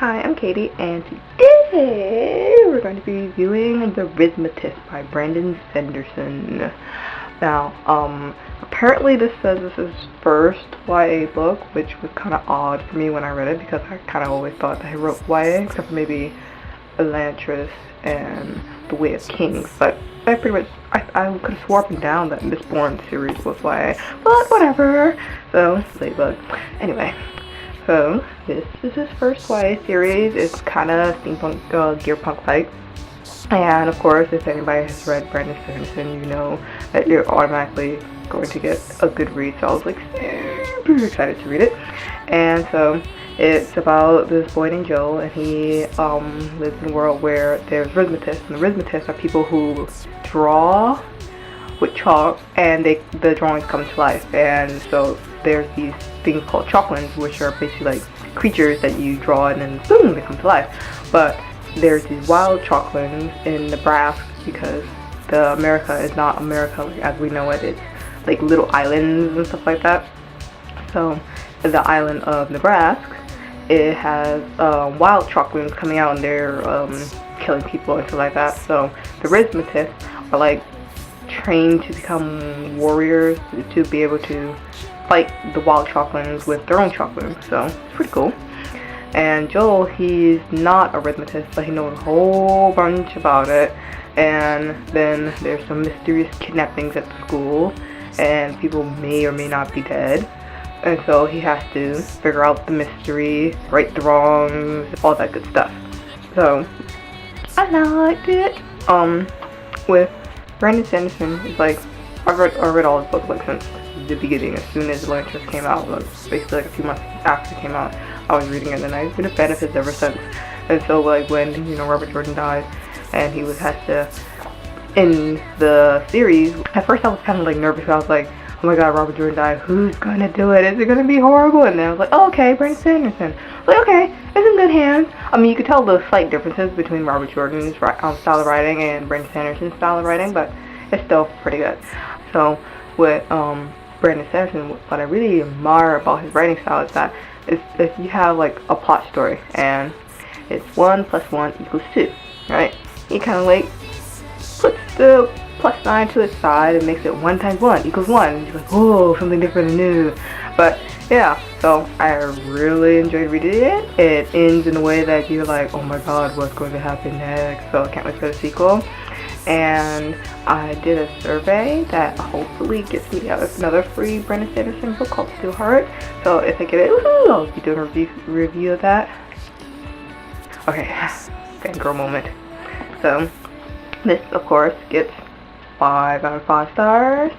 Hi, I'm Katie, and today we're going to be reviewing The Rithmatist by Brandon Sanderson. Now, apparently this says this is his first YA book, which was kind of odd for me when I read it, because I kind of always thought that he wrote YA, except for maybe Elantris and The Way of Kings, but I pretty much, I could have swore up and down that Mistborn series was YA, but whatever. So, Ladybug. Anyway. So, this is his first YA series. It's kind of steampunk, gearpunk-like. And, of course, if anybody has read Brandon Sanderson, you know that you're automatically going to get a good read. So I was, like, super excited to read it. And so, it's about this boy named Joel, and he lives in a world where there's Rithmatists. And the Rithmatists are people who draw with chalk, and the drawings come to life. And so there's these things called chalklands, which are basically like creatures that you draw and then boom, they come to life. But there's these wild chalklands in Nebraska, because the America is not America like as we know it. It's like little islands and stuff like that. So the island of Nebraska, it has wild chalklands coming out, and they're killing people and stuff like that. So the Rithmatists are like trained to become warriors to be able to fight the wild chalklands with their own chalklands. So it's pretty cool. And Joel, he's not a Rithmatist, but he knows a whole bunch about it. And then there's some mysterious kidnappings at the school, and people may or may not be dead. And so he has to figure out the mystery, right the wrongs, all that good stuff. So I liked it. With Brandon Sanderson, it's like I read all his books like since the beginning. As soon as Elantris came out, like, basically like a few months after it came out, I was reading it, and I've been a fan of his ever since. And so like when Robert Jordan died, and he had to end the series, at first I was kind of like nervous. I was like, oh my god, Robert Jordan died. Who's gonna do it? Is it gonna be horrible? And then I was like, oh, okay, Brandon Sanderson. I was like, okay, it's in good hands. I mean, you could tell the slight differences between Robert Jordan's style of writing and Brandon Sanderson's style of writing, but it's still pretty good. So with Brandon Sanderson, what I really admire about his writing style is that if you have like a plot story and it's 1 + 1 = 2, right? He kind of like puts the +9 to the side and makes it 1 × 1 = 1. And you're like, oh, something different and new. But yeah, so I really enjoyed reading it. It ends in a way that you're like, oh my god, what's going to happen next? So I can't wait for the sequel. And I did a survey that hopefully gets me another free Brandon Sanderson book called Steel Heart. So if I get it, woohoo, I'll be doing a review of that. Okay, fangirl moment. So this, of course, gets 5 out of 5 stars.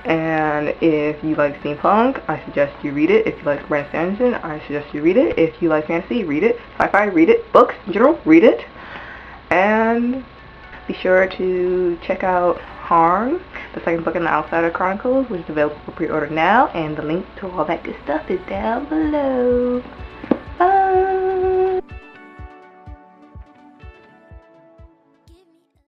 And if you like steampunk, I suggest you read it. If you like Brandon Sanderson, I suggest you read it. If you like fantasy, read it. Sci-fi, read it. Books in general, read it. And be sure to check out Harm, the second book in the Outsider Chronicles, which is available for pre-order now, and the link to all that good stuff is down below.